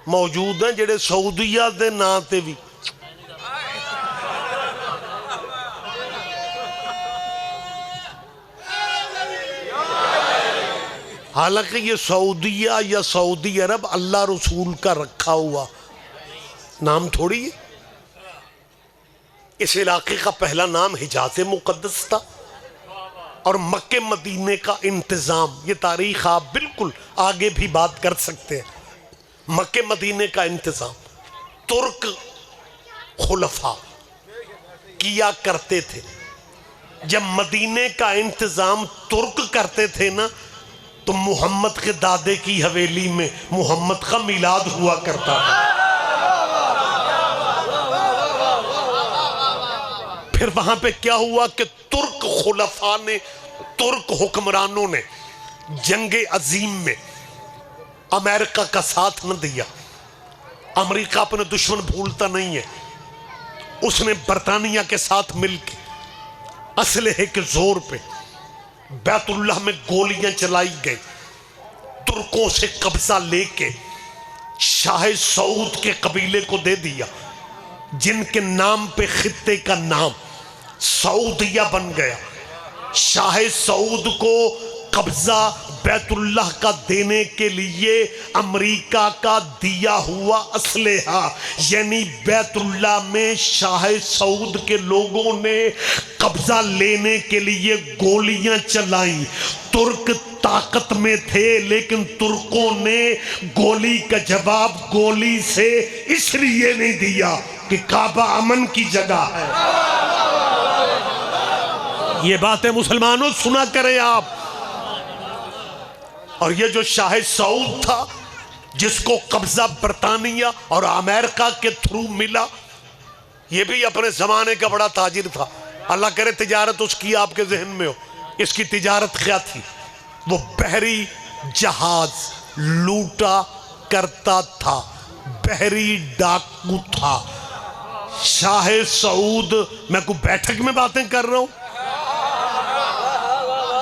موجود ہیں جڑے سعودیہ دے ناتے بھی حالانکہ یہ سعودیہ یا سعودی عرب اللہ رسول کا رکھا ہوا نام تھوڑی ہے اس علاقے کا پہلا نام حجاز مقدس تھا اور مکہ مدینے کا انتظام یہ تاریخ آپ بالکل آگے بھی بات کر سکتے ہیں مکہ مدینے کا انتظام ترک خلفاء کیا کرتے تھے جب مدینے کا انتظام ترک کرتے تھے نا تو محمد کے دادے کی حویلی میں محمد کا میلاد ہوا کرتا تھا پھر وہاں پہ کیا ہوا کہ ترک خلفاء نے ترک حکمرانوں نے جنگ عظیم میں امریکہ کا ساتھ نہ دیا. امریکہ اپنے دشمن بھولتا نہیں ہے. اس نے برطانیہ کے ساتھ مل کے اسلحے کے زور پہ بیت اللہ میں گولیاں چلائی گئی. ترکوں سے قبضہ لے کے شاہ سعود کے قبیلے کو دے دیا، جن کے نام پہ خطے کا نام سعودیہ بن گیا. شاہ سعود کو قبضہ بیت اللہ کا دینے کے لیے امریکہ کا دیا ہوا اسلحہ، یعنی بیت اللہ میں شاہ سعود کے لوگوں نے قبضہ لینے کے لیے گولیاں چلائیں. ترک طاقت میں تھے لیکن ترکوں نے گولی کا جواب گولی سے اس لیے نہیں دیا کہ کعبہ امن کی جگہ ہے. یہ باتیں مسلمانوں سنا کریں آپ. اور یہ جو شاہ سعود تھا جس کو قبضہ برطانیہ اور امریکہ کے تھرو ملا، یہ بھی اپنے زمانے کا بڑا تاجر تھا. اللہ کرے تجارت اس کی آپ کے ذہن میں ہو. اس کی تجارت کیا تھی؟ وہ بحری جہاز لوٹا کرتا تھا، بحری ڈاکو تھا. شاہ سعود، میں کوئی بیٹھک میں باتیں کر رہا ہوں،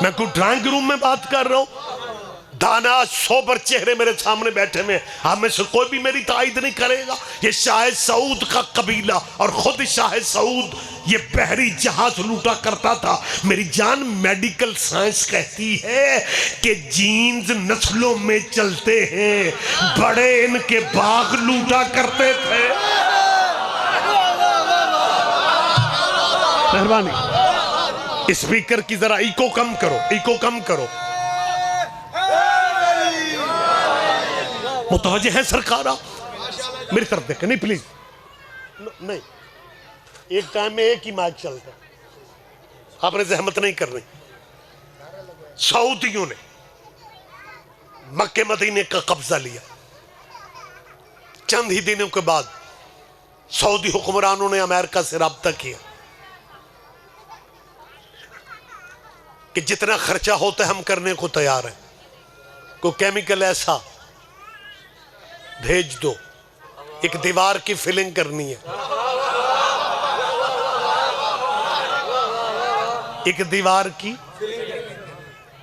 میں کوئی ڈرائنگ روم میں بات کر رہا ہوں. دانا سوبر چہرے میرے سامنے بیٹھے میں، ہم میں سے کوئی بھی میری تائید نہیں کرے گا. یہ شاہ سعود کا قبیلہ اور خود شاہ سعود یہ بحری جہاز لوٹا کرتا تھا. میری جان، میڈیکل سائنس کہتی ہے کہ جینز نسلوں میں چلتے ہیں. بڑے ان کے باغ لوٹا کرتے تھے. مہربانی اسپیکر کی ذرا ایکو کم کرو، ایکو کم کرو. متوجہ ہیں سرکارہ؟ میری طرف دیکھیں. نہیں پلیز نہیں، ایک ٹائم میں ایک ہی مائک چلتا ہے. آپ نے زحمت نہیں کرنی. سعودیوں نے مکہ مدینے کا قبضہ لیا. چند ہی دنوں کے بعد سعودی حکمرانوں نے امریکہ سے رابطہ کیا کہ جتنا خرچہ ہوتا ہے ہم کرنے کو تیار ہیں. کوئی کیمیکل ایسا بھیج دو، ایک دیوار کی فلنگ کرنی ہے، ایک دیوار کی.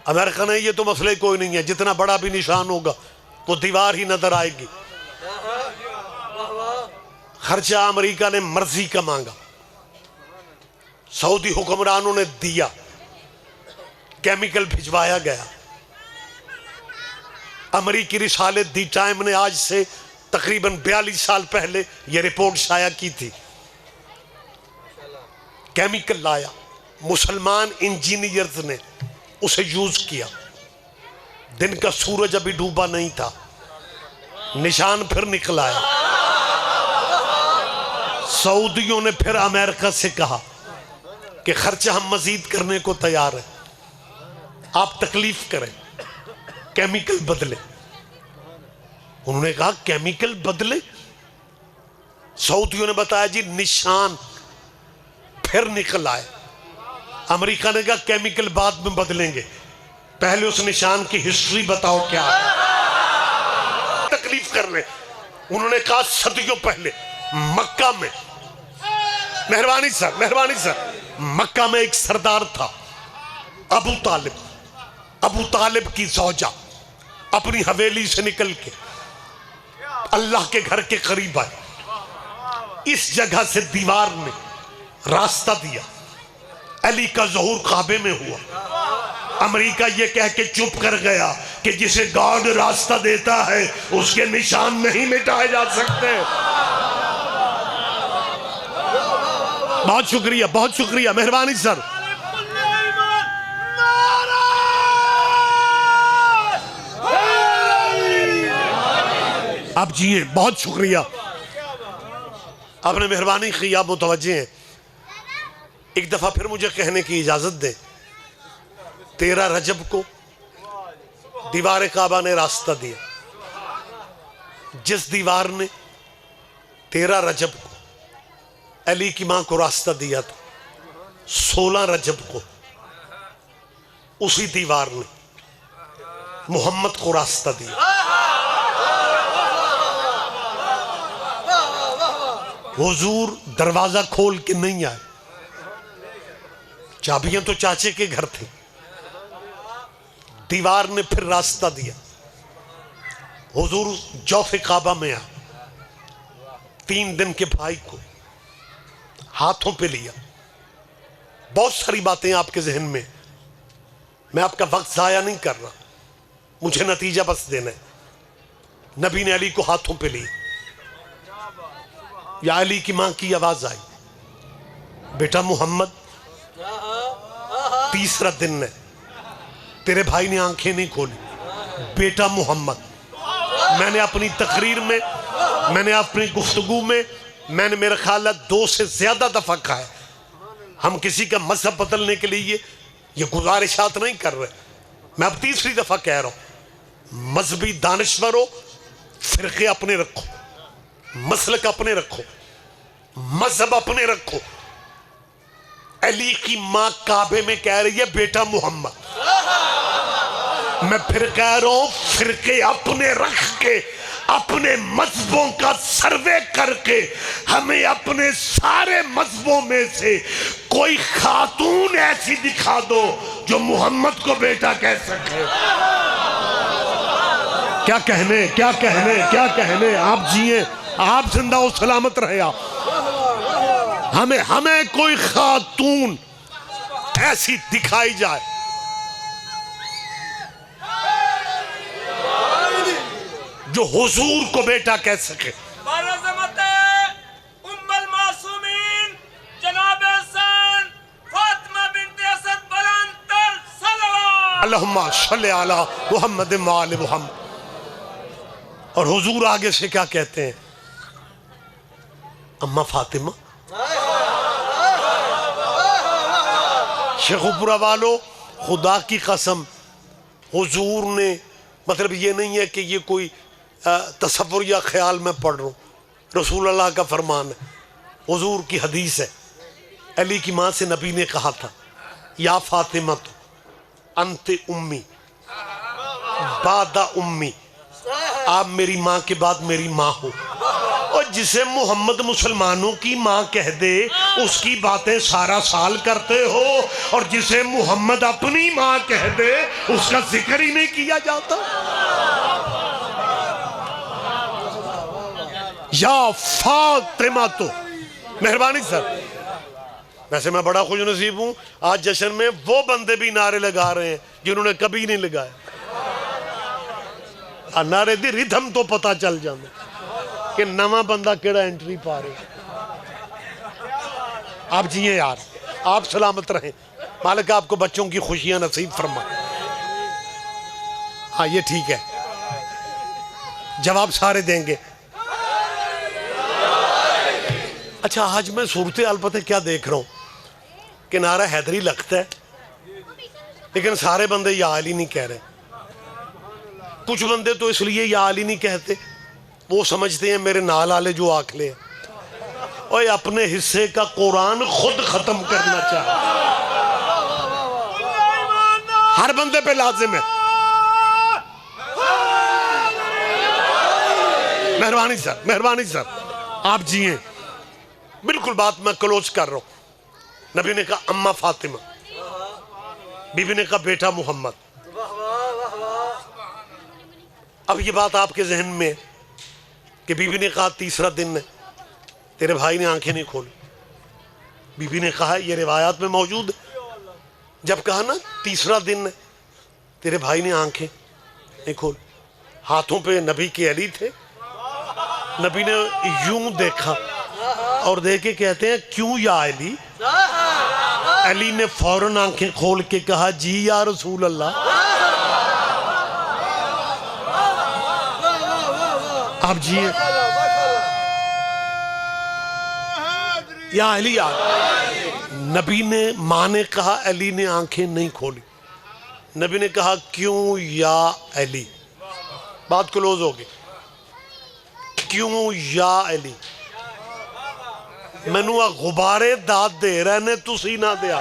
امریکہ نے یہ تو مسئلہ کوئی نہیں ہے، جتنا بڑا بھی نشان ہوگا وہ دیوار ہی نظر آئے گی. خرچہ امریکہ نے مرضی کا مانگا، سعودی حکمرانوں نے دیا. کیمیکل بھجوایا گیا. امریکی رسالت دی ٹائم نے آج سے تقریباً 42 سال پہلے یہ رپورٹ شائع کی تھی. کیمیکل لایا، مسلمان انجینئرز نے اسے یوز کیا. دن کا سورج ابھی ڈوبا نہیں تھا، نشان پھر نکل آیا. سعودیوں نے پھر امریکہ سے کہا کہ خرچہ ہم مزید کرنے کو تیار ہیں، آپ تکلیف کریں، کیمیکل بدلے. انہوں نے کہا کیمیکل بدلے؟ سعودیوں نے بتایا جی نشان پھر نکل آئے. امریکہ نے کہا کیمیکل بعد میں بدلیں گے، پہلے اس نشان کی ہسٹری بتاؤ کیا ہے. تکلیف کر لیں. انہوں نے کہا صدیوں پہلے مکہ میں، مہربانی سر، مکہ میں ایک سردار تھا ابو طالب. ابو طالب کی زوجہ اپنی حویلی سے نکل کے اللہ کے گھر کے قریب آئے. اس جگہ سے دیوار نے راستہ دیا. علی کا ظہور کعبے میں ہوا. امریکہ یہ کہہ کے چپ کر گیا کہ جسے گاڈ راستہ دیتا ہے اس کے نشان نہیں مٹائے جا سکتے. بہت شکریہ مہربانی سر. آپ جیئے، بہت شکریہ، آپ نے مہربانی کی، آپ متوجہ ہیں. ایک دفعہ پھر مجھے کہنے کی اجازت دیں. 13 رجب کو دیوار کعبہ نے راستہ دیا. جس دیوار نے 13 رجب کو علی کی ماں کو راستہ دیا تھا، 16 رجب کو اسی دیوار نے محمد کو راستہ دیا. حضور دروازہ کھول کے نہیں آئے، چابیاں تو چاچے کے گھر تھے، دیوار نے پھر راستہ دیا. حضور جوف کعبہ میں آئے، 3 دن کے بھائی کو ہاتھوں پہ لیا. بہت ساری باتیں آپ کے ذہن میں، میں آپ کا وقت ضائع نہیں کر رہا، مجھے نتیجہ بس دینا ہے. نبی نے علی کو ہاتھوں پہ لی. یا علی کی ماں کی آواز آئی، بیٹا محمد، تیسرا دن ہے، تیرے بھائی نے آنکھیں نہیں کھولی. بیٹا محمد، میں نے اپنی تقریر میں، میں نے اپنی گفتگو میں، میں نے میرا خیال ہے 2 سے زیادہ دفعہ کہا ہے، ہم کسی کا مذہب بدلنے کے لیے یہ گزارشات نہیں کر رہے. میں اب تیسری دفعہ کہہ رہا ہوں، مذہبی دانشور ہو، فرقے اپنے رکھو، مسلک اپنے رکھو، مذہب اپنے رکھو. علی کی ماں کعبے میں کہہ رہی ہے بیٹا محمد. میں پھر کہہ رہا ہوں، فرقے اپنے رکھ کے، اپنے مذہبوں کا سروے کر کے ہمیں اپنے سارے مذہبوں میں سے کوئی خاتون ایسی دکھا دو جو محمد کو بیٹا کہہ سکے. کیا کہنے، کیا کہنے، کیا کہنے. آپ جیئے، آپ زندہ و سلامت رہے. آپ ہمیں کوئی خاتون ایسی دکھائی جائے جو حضور کو بیٹا کہہ سکے. برعظمت ام المعصومین جناب حسین فاطمہ بنت اسد بلندتر صلوات اللہم صلی علی محمد و آل محمد. اور حضور آگے سے کیا کہتے ہیں؟ اماں فاطمہ. شیخ پورہ والو، خدا کی قسم، حضور نے، مطلب یہ نہیں ہے کہ یہ کوئی تصور یا خیال میں پڑھ رہا ہوں، رسول اللہ کا فرمان ہے، حضور کی حدیث ہے. علی کی ماں سے نبی نے کہا تھا، یا فاطمہ تو انت امی بعد امی، آپ میری ماں کے بعد میری ماں ہو. اور جسے محمد مسلمانوں کی ماں کہہ دے اس کی باتیں سارا سال کرتے ہو، اور جسے محمد اپنی ماں کہہ دے اس کا ذکر ہی نہیں کیا جاتا. یا فاطمہ تو، مہربانی سر. ویسے میں بڑا خوش نصیب ہوں، آج جشن میں وہ بندے بھی نعرے لگا رہے ہیں جنہوں نے کبھی نہیں لگائے. نعرے دی ریدھم تو پتہ چل جاندے کہ نواں بندہ کیڑا انٹری پا رہے. آپ جیئے یار، آپ سلامت رہیں، مالک آپ کو بچوں کی خوشیاں نصیب فرمائے. ہاں یہ ٹھیک ہے، جواب سارے دیں گے. اچھا آج میں صورتحال پتہ کیا دیکھ رہا ہوں کہ نعرہ حیدری لگتا ہے لیکن سارے بندے یا علی نہیں کہہ رہے. کچھ بندے تو اس لیے یا علی نہیں کہتے، وہ سمجھتے ہیں میرے نال والے جو آکھلے ہیں، اور اپنے حصے کا قرآن خود ختم کرنا چاہتے. ہر بندے پہ لازم ہے. مہربانی سر، مہربانی سر، آپ جیئے. بالکل بات میں کلوز کر رہا ہوں. نبی نے کہا اماں فاطمہ، بی بی نے کہا بیٹا محمد. اب یہ بات آپ کے ذہن میں کہ بی بی نے کہا تیسرا دن ہے، تیرے بھائی نے آنکھیں نہیں کھولی. بی بی نے کہا یہ روایات میں موجود ہے، جب کہا نا تیسرا دن ہے تیرے بھائی نے آنکھیں نہیں کھولی. ہاتھوں پہ نبی کے علی تھے، نبی نے یوں دیکھا اور دیکھ کے کہتے ہیں کیوں یا علی؟ علی نے فوراً آنکھیں کھول کے کہا جی یا رسول اللہ. آپ جی یا علی نبی نے، ماں نے کہا، علی نے آنکھیں نہیں کھولی. نبی نے کہا کیوں یا علی؟ بات کلوز ہوگی. کیوں یا علی؟ مینوں غبارے داد دے رہے نے تسی نہ دیا.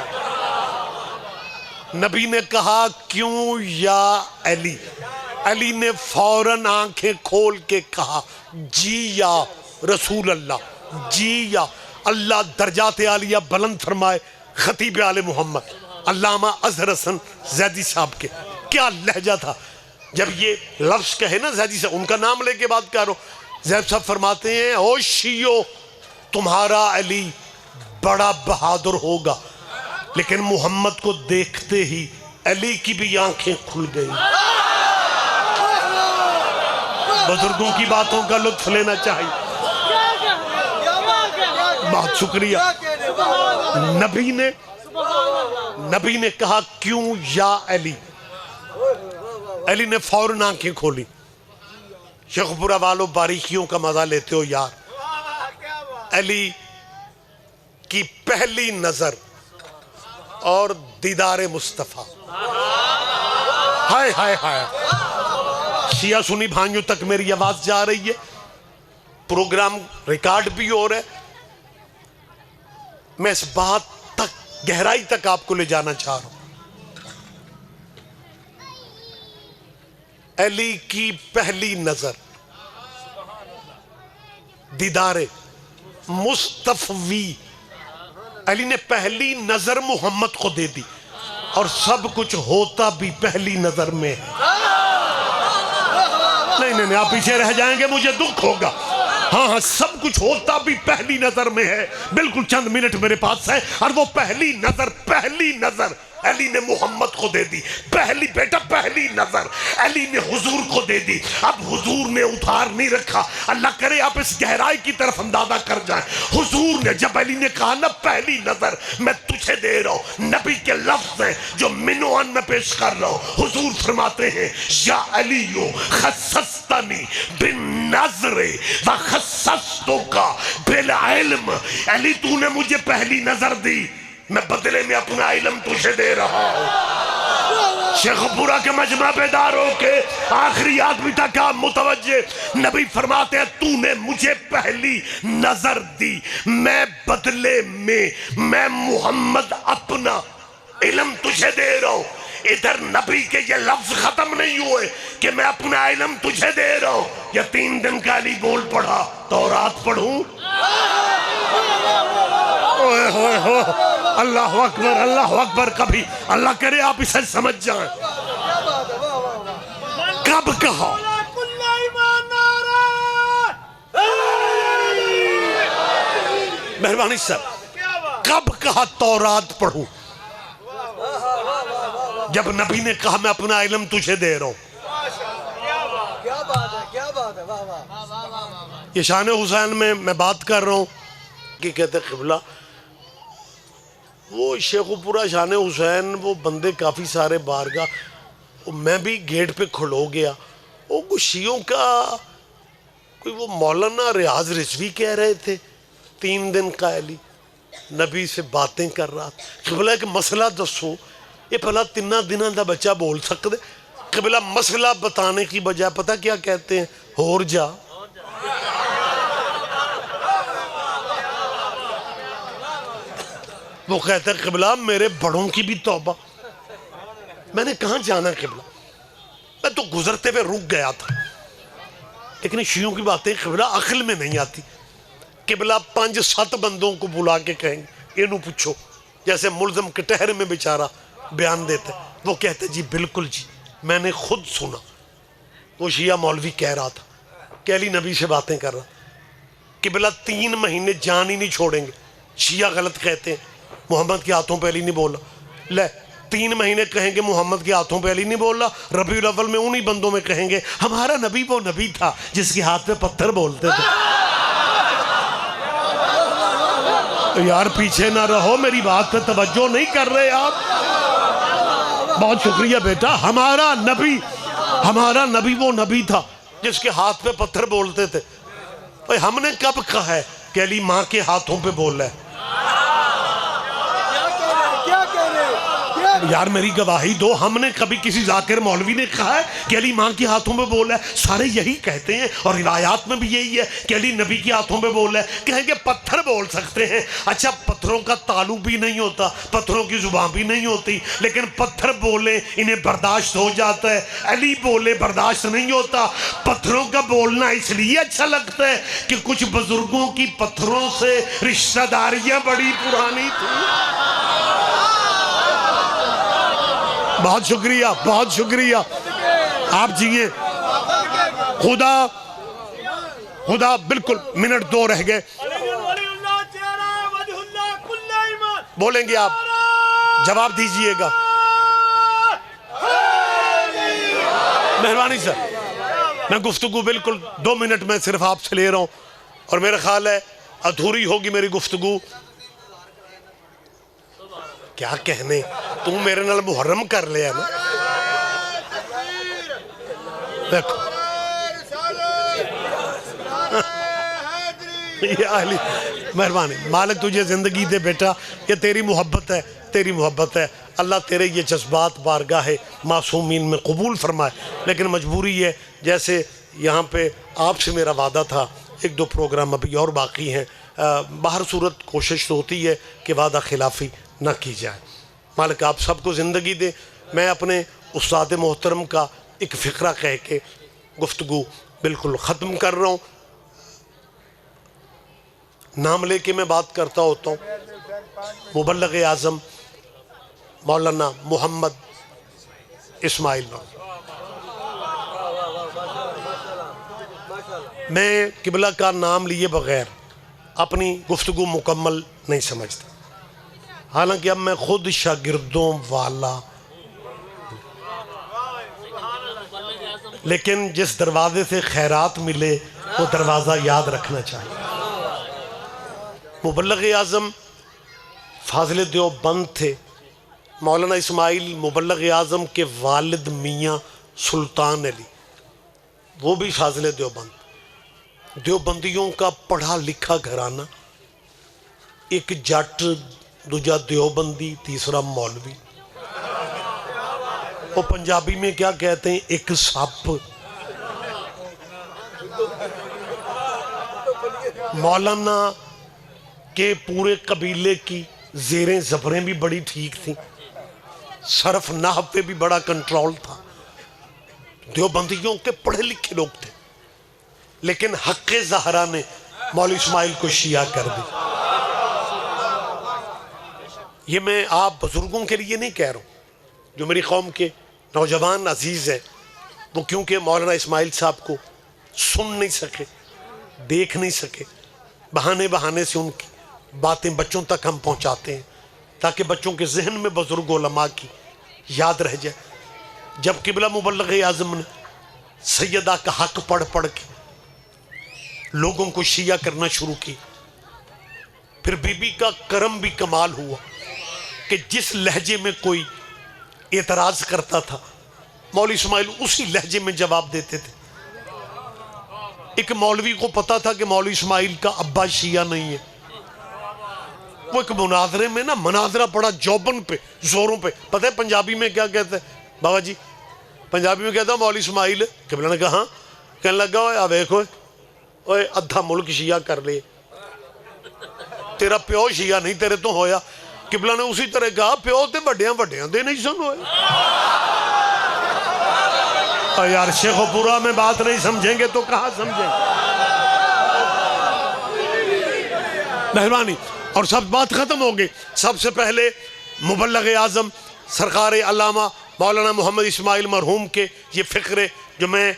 نبی نے کہا کیوں یا علی؟ علی نے فوراً آنکھیں کھول کے کہا جی یا رسول اللہ، جی یا اللہ درجات عالیہ بلند فرمائے خطیب آل محمد علامہ اظہر حسن زیدی صاحب کے. کیا لہجہ تھا جب یہ لفظ کہے نا زیدی صاحب، ان کا نام لے کے بات کر رہا ہوں. زید صاحب فرماتے ہیں او شیعو تمہارا علی بڑا بہادر ہوگا، لیکن محمد کو دیکھتے ہی علی کی بھی آنکھیں کھل گئی. بزرگوں کی باتوں کا لطف لینا چاہیے. بہت شکریہ. نبی نے کہا کیوں یا علی؟ علی نے فوراً آنکھیں کھولی. شیخ پورا والو باریکیوں کا مزہ لیتے ہو یار. علی کی پہلی نظر اور دیدار مصطفیٰ، ہائے ہائے ہائے. شیعہ سنی بھائیوں تک میری آواز جا رہی ہے، پروگرام ریکارڈ بھی ہو رہا ہے. میں اس بات تک گہرائی تک آپ کو لے جانا چاہ رہا ہوں. علی کی پہلی نظر دیدار مصطفی، علی نے پہلی نظر محمد کو دے دی، اور سب کچھ ہوتا بھی پہلی نظر میں ہے. نہیں آپ پیچھے رہ جائیں گے، مجھے دکھ ہوگا. ہاں سب کچھ ہوتا بھی پہلی نظر میں ہے. بالکل چند منٹ میرے پاس ہے، اور وہ پہلی نظر علی نے محمد کو دے دی. پہلی نظر علی نے حضور کو دے دی. اب حضور نے ادھار نہیں رکھا. اللہ کرے آپ اس گہرائی کی طرف اندازہ کر جائیں. حضور نے جب علی نے کہا نا پہلی نظر میں تجھے دے رہا ہوں، نبی کے لفظ ہیں جو منوان میں پیش کر رہا ہوں. حضور فرماتے ہیں یا علیو خصصتنی بالنظر وخصصتک بالعلم. علی تو نے مجھے پہلی نظر دی، میں بدلے میں اپنا علم تجھے دے رہا ہوں. شیخ پورا کے مجمع بیدار ہو کے آخری آدمی تک آپ متوجہ. نبی فرماتے ہیں تو نے مجھے پہلی نظر دی، میں بدلے میں محمد اپنا علم تجھے دے رہا ہوں. ادھر نبی کے یہ لفظ ختم نہیں ہوئے کہ میں اپنا علم تجھے دے رہا ہوں. یا 3 دن کا علی بول پڑھا تورات پڑھوں. اللہ اکبر. کبھی اللہ کرے آپ اسے سمجھ جائیں. کب کہا؟ مہربانی سر، کب کہا تورات پڑھوں؟ جب نبی نے کہا میں اپنا علم تجھے دے رہا ہوں. یہ شان حسین میں بات کر رہا ہوں کہ کہتے قبلہ وہ شیخ پورا شان حسین وہ بندے کافی سارے بارگاہ، میں بھی گیٹ پہ کھلو گیا. وہ کچھ شیعوں کا کوئی وہ مولانا ریاض رضوی کہہ رہے تھے 3 دن کا علی نبی سے باتیں کر رہا تھا. قبلہ ایک مسئلہ دسو، یہ پہلا 3 دنوں دا بچہ بول سکتے؟ قبلہ مسئلہ بتانے کی بجائے پتہ کیا کہتے ہیں؟ ہور جا. وہ کہتا ہے قبلہ میرے بڑوں کی بھی توبہ. میں نے کہاں جانا قبلہ، میں تو گزرتے ہوئے رک گیا تھا. لیکن شیعوں کی باتیں قبلہ عقل میں نہیں آتی. قبلہ 5-7 بندوں کو بلا کے کہیں گے انہوں پوچھو، جیسے ملزم کٹہر میں بیچارہ بیان دیتا ہے. وہ کہتے جی بالکل جی میں نے خود سنا. وہ شیعہ مولوی کہہ رہا تھا کہ علی نبی سے باتیں کر رہا. قبلہ 3 مہینے جان ہی نہیں چھوڑیں گے. شیعہ غلط کہتے ہیں محمد کے ہاتھوں پہ علی نہیں بولا. لے 3 مہینے کہیں گے محمد کے ہاتھوں پہ علی نہیں بولا. ربیع الاول میں انہی بندوں میں کہیں گے ہمارا نبی وہ نبی تھا جس کے ہاتھ پہ پتھر بولتے تھے. یار پیچھے نہ رہو، میری بات پہ توجہ نہیں کر رہے آپ. بہت شکریہ بیٹا. ہمارا نبی وہ نبی تھا جس کے ہاتھ پہ پتھر بولتے تھے. ہم نے کب کہا ہے کہ علی ماں کے ہاتھوں پہ بول رہا ہے؟ یار میری گواہی دو، ہم نے کبھی کسی ذاکر مولوی نے کہا ہے کہ علی ماں کے ہاتھوں میں بول ہے؟ سارے یہی کہتے ہیں، اور روایات میں بھی یہی ہے کہ علی نبی کے ہاتھوں میں بول ہے۔ کہیں گے پتھر بول سکتے ہیں، اچھا پتھروں کا تعلق بھی نہیں ہوتا، پتھروں کی زبان بھی نہیں ہوتی، لیکن پتھر بولے انہیں برداشت ہو جاتا ہے، علی بولے برداشت نہیں ہوتا۔ پتھروں کا بولنا اس لیے اچھا لگتا ہے کہ کچھ بزرگوں کی پتھروں سے رشتہ داریاں بڑی پرانی تھیں۔ بہت شکریہ، بہت شکریہ، آپ جیئے۔ خدا بالکل منٹ 2 رہ گئے، بولیں گے آپ، جواب دیجئے گا۔ مہربانی سر، میں گفتگو بالکل 2 منٹ میں صرف آپ سے لے رہا ہوں، اور میرا خیال ہے ادھوری ہوگی میری گفتگو۔ کیا کہنے، تم میرے نال محرم کر لیا نا۔ دیکھو مہربانی، مالک تجھے زندگی دے بیٹا، یہ تیری محبت ہے، تیری محبت ہے، اللہ تیرے یہ جذبات بارگاہ معصومین میں قبول فرمائے۔ لیکن مجبوری ہے، جیسے یہاں پہ آپ سے میرا وعدہ تھا، 1-2 پروگرام ابھی اور باقی ہیں، باہر صورت کوشش تو ہوتی ہے کہ وعدہ خلافی نہ کی جائے۔ مالک آپ سب کو زندگی دے۔ میں اپنے استاد محترم کا ایک فقرہ کہہ کے گفتگو بالکل ختم کر رہا ہوں۔ نام لے کے میں بات کرتا ہوتا ہوں، مبلغ اعظم مولانا محمد اسماعیل مرحوم۔ میں قبلہ کا نام لیے بغیر اپنی گفتگو مکمل نہیں سمجھتا، حالانکہ اب میں خود شاگردوں والا، لیکن جس دروازے سے خیرات ملے وہ دروازہ یاد رکھنا چاہیے۔ مبلغ اعظم فاضل دیوبند تھے۔ مولانا اسماعیل مبلغ اعظم کے والد میاں سلطان علی، وہ بھی فاضل دیوبند، دیوبندیوں کا پڑھا لکھا گھرانہ، ایک جٹ، دوجا دیوبندی، تیسرا مولوی۔ وہ پنجابی میں کیا کہتے ہیں، ایک سپ۔ مولانا کے پورے قبیلے کی زیریں زبریں بھی بڑی ٹھیک تھیں، صرف نحو پہ بھی بڑا کنٹرول تھا۔ دیوبندیوں کے پڑھے لکھے لوگ تھے، لیکن حق زہرا نے مولوی اسماعیل کو شیعہ کر دی۔ یہ میں آپ بزرگوں کے لیے نہیں کہہ رہا ہوں، جو میری قوم کے نوجوان عزیز ہیں، وہ کیونکہ مولانا اسماعیل صاحب کو سن نہیں سکے، دیکھ نہیں سکے، بہانے سے ان کی باتیں بچوں تک ہم پہنچاتے ہیں تاکہ بچوں کے ذہن میں بزرگ علماء کی یاد رہ جائے۔ جب قبلہ مبلغ اعظم نے سیدہ کا حق پڑھ کے لوگوں کو شیعہ کرنا شروع کی، پھر بی بی کا کرم بھی کمال ہوا کہ جس لہجے میں کوئی اعتراض کرتا تھا مولوی اسماعیل اسی لہجے میں جواب دیتے تھے۔ ایک مولوی کو پتا تھا کہ مولوی اسماعیل کا ابا شیعہ نہیں ہے، وہ ایک مناظرے میں نا مناظرہ پڑا جوبن پہ، زوروں پہ۔ پتہ ہے پنجابی میں کیا کہتے ہیں بابا جی؟ پنجابی میں کہتا ہے مولوی اسماعیل، قبلہ نے کہا ہاں، کہنے لگا اوے دیکھو اوے ادھا ملک شیعہ کر لے، تیرا پیو شیعہ نہیں تیرے تو ہویا۔ قبلہ نے اسی طرح کہا پیو تے بڑیاں دے نہیں سن ہوئے۔ یار شیخ و پورا میں بات نہیں سمجھیں گے تو کہاں سمجھیں گے؟ مہربانی، اور سب بات ختم ہوگی۔ سب سے پہلے مبلغ اعظم سرکار علامہ مولانا محمد اسماعیل مرحوم کے یہ فقرے جو میں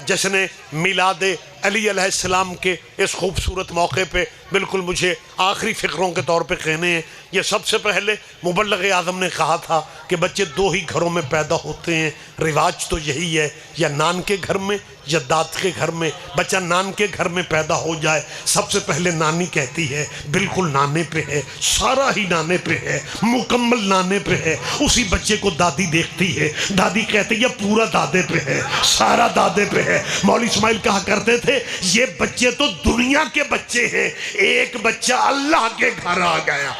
جشن میلاد علی علیہ السلام کے اس خوبصورت موقع پہ بالکل مجھے آخری فقروں کے طور پہ کہنے ہیں۔ یہ سب سے پہلے مبلغ اعظم نے کہا تھا کہ بچے 2 ہی گھروں میں پیدا ہوتے ہیں، رواج تو یہی ہے، یا نان کے گھر میں یا داد کے گھر میں۔ بچہ نان کے گھر میں پیدا ہو جائے، سب سے پہلے نانی کہتی ہے بالکل نانے پہ ہے، سارا ہی نانے پہ ہے، مکمل نانے پہ ہے۔ اسی بچے کو دادی دیکھتی ہے، دادی کہتی ہے پورا دادے پہ ہے، سارا دادے پہ ہے۔ مولوی اسماعیل کہا کرتے تھے یہ بچے تو دنیا کے بچے ہیں، ایک بچہ اللہ کے گھر آ گیا۔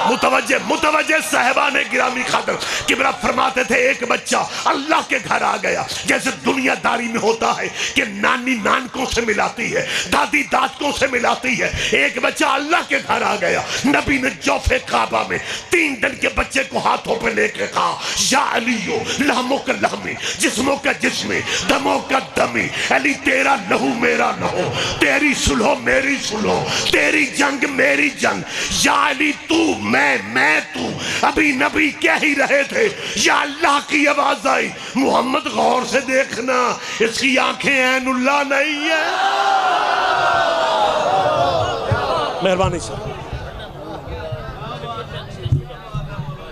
متوجہ صاحبان گرامی خاطر کبرا فرماتے تھے ایک بچہ اللہ کے گھر آ گیا، جیسے دنیا داری میں ہوتا ہے کہ نانی نانکوں سے ملاتی ہے، دادی دادکوں سے ملاتی ہے، ایک بچہ اللہ کے گھر آ گیا۔ نبی نے جوف کعبہ میں 3 دن کے بچے کو ہاتھوں پہ لے کے کہا یا علیو لہموں کا لہمی، جسموں کا جسمی، دموں کا دمی، علی تیرا لہو میرا لہو، تیری سلو میری سلو، تیری جنگ میری جنگ، یا علی تو میں تو۔ ابھی نبی کہہ ہی رہے تھے یا اللہ کی آواز آئی، محمد غور سے دیکھنا اس کی آنکھیں عین اللہ نہیں ہے۔ مہربانی سے